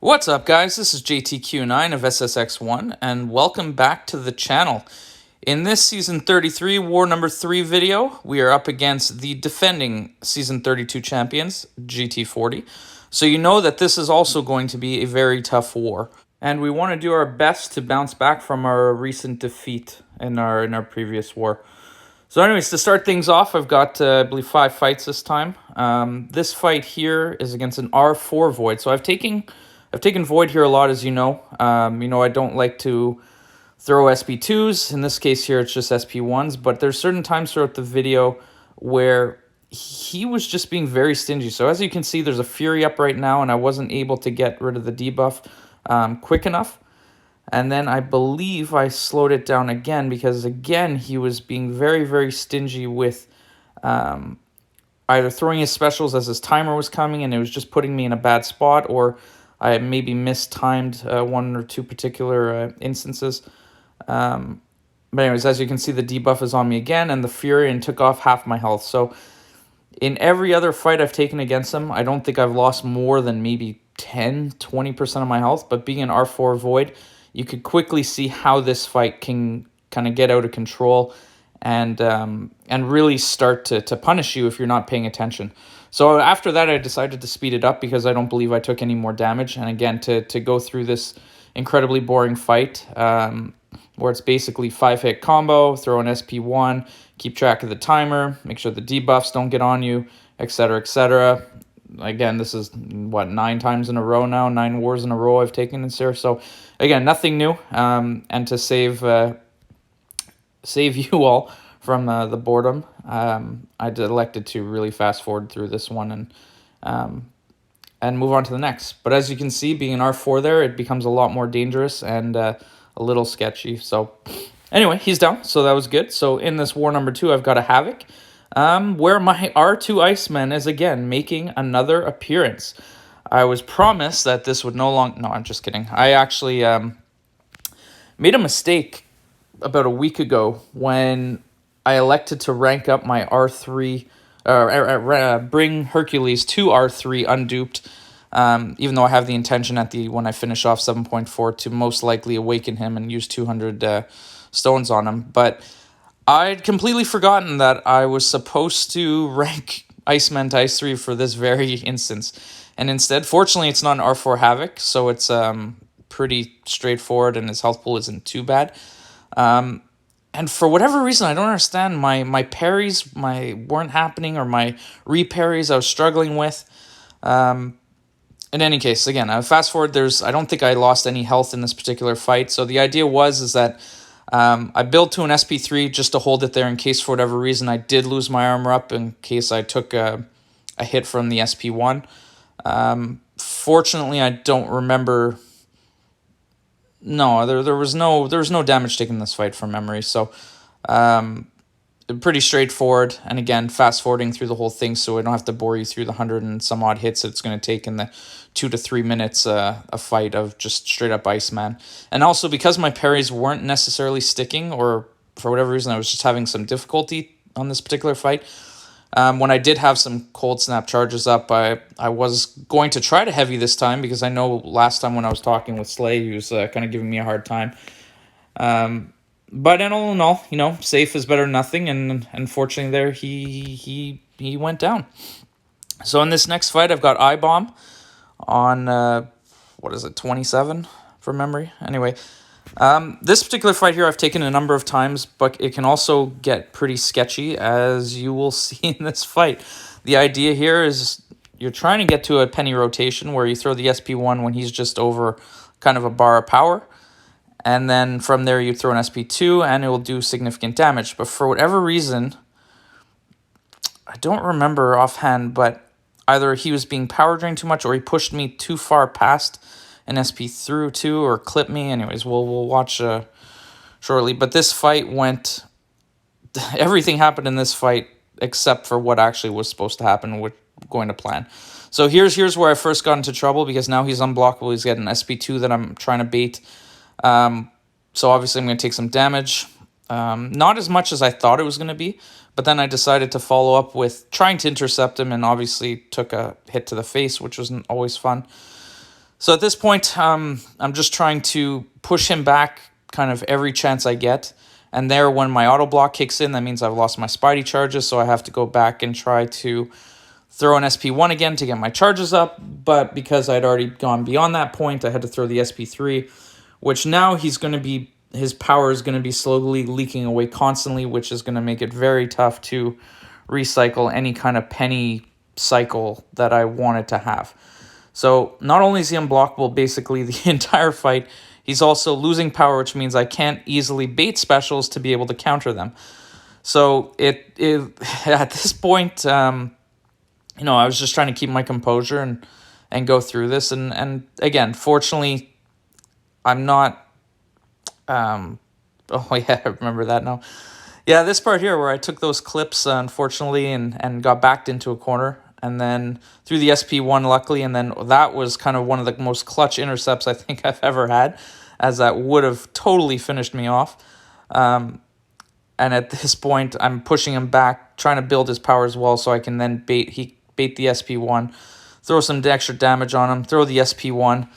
What's up, guys? This is GT40 of SSX-1, and welcome back to the channel. In this Season 33 War Number 3 video, we are up against the defending Season 32 champions, GT40. So you know that this is also going to be a very tough war. And we want to do our best to bounce back from our recent defeat in our previous war. So anyways, to start things off, I've got, I believe, 5 fights this time. This fight here is against an R4 Void. So I've taken Void here a lot, as you know. I don't like to throw SP2s. In this case here, it's just SP1s. But there's certain times throughout the video where he was just being very stingy. So as you can see, there's a Fury up right now, and I wasn't able to get rid of the debuff quick enough. And then I believe I slowed it down again because, again, he was being very, very stingy with either throwing his specials as his timer was coming and it was just putting me in a bad spot, or I maybe mistimed one or two particular instances. But anyways, as you can see, the debuff is on me again, and the Fury and took off half my health. So in every other fight I've taken against him, I don't think I've lost more than maybe 10-20% of my health. But being an R4 Void, you could quickly see how this fight can kind of get out of control and really start to punish you if you're not paying attention. So after that, I decided to speed it up because I don't believe I took any more damage. And again, to go through this incredibly boring fight where it's basically 5-hit combo, throw an SP1, keep track of the timer, make sure the debuffs don't get on you, etc., etc. Again, this is, 9 times in a row now, 9 wars in a row I've taken this here. So again, nothing new. And to save you all from the boredom, I elected to really fast forward through this one and move on to the next. But as you can see, being an R4 there, it becomes a lot more dangerous and a little sketchy. So anyway, he's down, so that was good. So in this war number 2, I've got a Havoc, where my R2 Iceman is again making another appearance. I was promised that this would no longer... No, I'm just kidding. I actually made a mistake about a week ago when I elected to rank up my R3, bring Hercules to R3 unduped, even though I have the intention when I finish off 7.4 to most likely awaken him and use 200 stones on him. But I'd completely forgotten that I was supposed to rank Iceman to Ice 3 for this very instance. And instead, fortunately, it's not an R4 Havoc, so it's pretty straightforward and his health pool isn't too bad. And for whatever reason, I don't understand, my parries weren't happening, or my re-parries I was struggling with. In any case, again, fast forward, I don't think I lost any health in this particular fight. So the idea is that I built to an SP3 just to hold it there in case for whatever reason I did lose my armor up, in case I took a hit from the SP1. Fortunately, I don't remember... No, there was no damage taken in this fight from memory, so pretty straightforward. And again, fast forwarding through the whole thing, so I don't have to bore you through the 100 and some odd hits that it's going to take in the 2 to 3 minutes a fight of just straight up Iceman. And also because my parries weren't necessarily sticking, or for whatever reason I was just having some difficulty on this particular fight. When I did have some cold snap charges up, I was going to try to heavy this time, because I know last time when I was talking with Slay, he was kind of giving me a hard time. But in all, safe is better than nothing, and unfortunately there he went down. So in this next fight, I've got Ibom on 27 from memory. Anyway. This particular fight here I've taken a number of times, but it can also get pretty sketchy, as you will see in this fight. The idea here is you're trying to get to a penny rotation where you throw the SP1 when he's just over kind of a bar of power, and then from there you throw an SP2 and it will do significant damage. But for whatever reason, I don't remember offhand, but either he was being power drained too much or he pushed me too far past an SP through too, or clip me. Anyways, we'll watch shortly. But this fight went... Everything happened in this fight except for what actually was supposed to happen, with going to plan. So here's where I first got into trouble, because now he's unblockable. He's getting an SP2 that I'm trying to bait. So obviously I'm going to take some damage. Not as much as I thought it was going to be, but then I decided to follow up with trying to intercept him, and obviously took a hit to the face, which wasn't always fun. So at this point, I'm just trying to push him back kind of every chance I get. And there, when my auto block kicks in, that means I've lost my Spidey charges, so I have to go back and try to throw an SP1 again to get my charges up. But because I'd already gone beyond that point, I had to throw the SP3, which now his power is going to be slowly leaking away constantly, which is going to make it very tough to recycle any kind of penny cycle that I wanted to have. So not only is he unblockable basically the entire fight, he's also losing power, which means I can't easily bait specials to be able to counter them. So it at this point, I was just trying to keep my composure and go through this. And again, fortunately, I'm not... oh, yeah, I remember that now. Yeah, this part here where I took those clips, unfortunately, and got backed into a corner. And then through the SP1, luckily, and then that was kind of one of the most clutch intercepts I think I've ever had, as that would have totally finished me off. And at this point, I'm pushing him back, trying to build his power as well, so I can then bait the SP1, throw some extra damage on him, throw the SP1.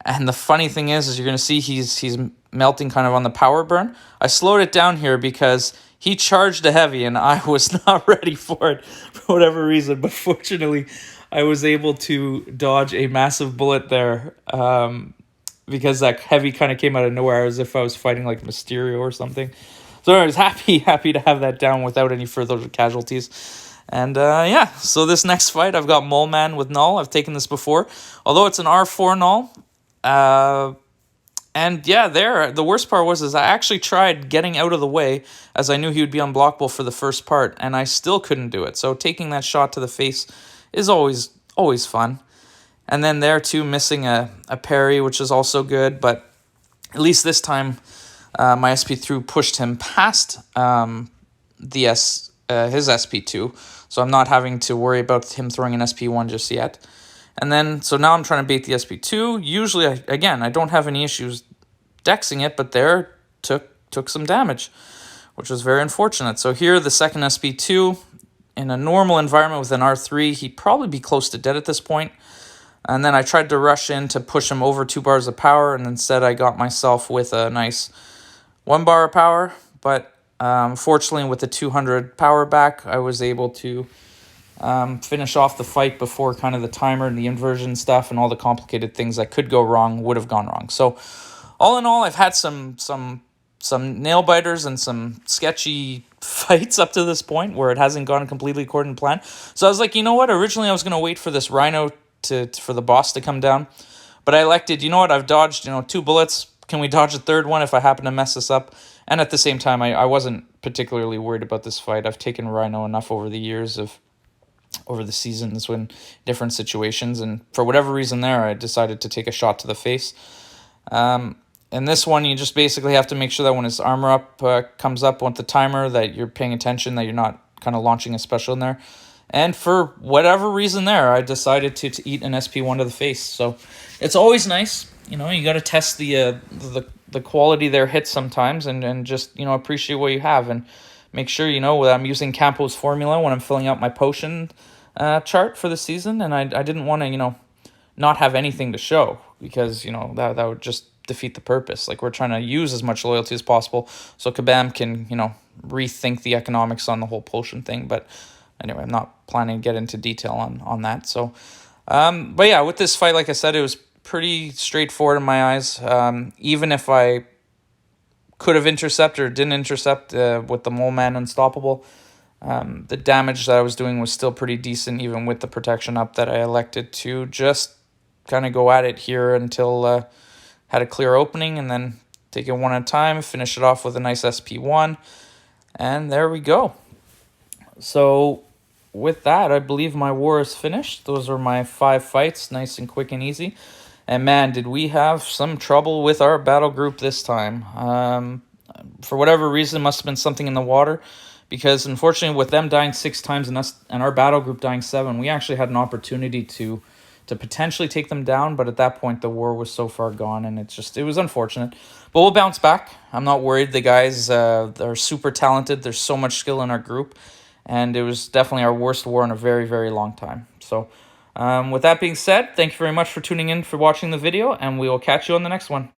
And the funny thing is you're going to see he's melting kind of on the power burn. I slowed it down here because he charged a heavy, and I was not ready for it for whatever reason. But fortunately, I was able to dodge a massive bullet there because that heavy kind of came out of nowhere, as if I was fighting like Mysterio or something. So I was happy to have that down without any further casualties. And yeah, so this next fight, I've got Moleman with Null. I've taken this before, although it's an R4 Null. And yeah, the worst part was I actually tried getting out of the way, as I knew he would be unblockable for the first part, and I still couldn't do it. So taking that shot to the face is always fun. And then there too, missing a parry, which is also good, but at least this time my SP3 pushed him past his SP2, so I'm not having to worry about him throwing an SP1 just yet. And then, so now I'm trying to bait the SP2. Usually, I don't have any issues dexing it, but there took some damage, which was very unfortunate. So here, the second SP2, in a normal environment with an R3, he'd probably be close to dead at this point. And then I tried to rush in to push him over 2 bars of power, and instead I got myself with a nice 1 bar of power. But fortunately, with the 200 power back, I was able to finish off the fight before kind of the timer and the inversion stuff and all the complicated things that could go wrong would have gone wrong. So all in all, I've had some nail biters and some sketchy fights up to this point where it hasn't gone completely according to plan. So I was like, you know what? Originally, I was going to wait for this Rhino for the boss to come down, but I elected, you know what? I've dodged 2 bullets. Can we dodge a third one if I happen to mess this up? And at the same time, I wasn't particularly worried about this fight. I've taken Rhino enough over the seasons when different situations, and for whatever reason there, I decided to take a shot to the face. In this one, you just basically have to make sure that when his armor up comes up with the timer, that you're paying attention, that you're not kind of launching a special in there. And for whatever reason there, I decided to eat an SP1 to the face. So it's always nice, you got to test the quality of their hits sometimes, and just appreciate what you have, and make sure that I'm using Campo's formula when I'm filling out my potion chart for the season, and I didn't want to not have anything to show, because that would just defeat the purpose. Like, we're trying to use as much loyalty as possible so Kabam can rethink the economics on the whole potion thing. But anyway, I'm not planning to get into detail on that. So but yeah, with this fight, like I said, it was pretty straightforward in my eyes. Even if I could have intercepted or didn't intercept with the Moleman Unstoppable, the damage that I was doing was still pretty decent, even with the protection up, that I elected to just kind of go at it here until had a clear opening, and then take it one at a time, finish it off with a nice SP1, and there we go. So with that, I believe my war is finished. Those are my 5 fights, nice and quick and easy. And man, did we have some trouble with our battle group this time. For whatever reason, it must have been something in the water, because unfortunately, with them dying 6 times and our battle group dying 7, we actually had an opportunity to potentially take them down, but at that point, the war was so far gone, and it was unfortunate. But we'll bounce back. I'm not worried. The guys are super talented. There's so much skill in our group, and it was definitely our worst war in a very, very long time. So With that being said, thank you very much for tuning in, for watching the video, and we will catch you on the next one.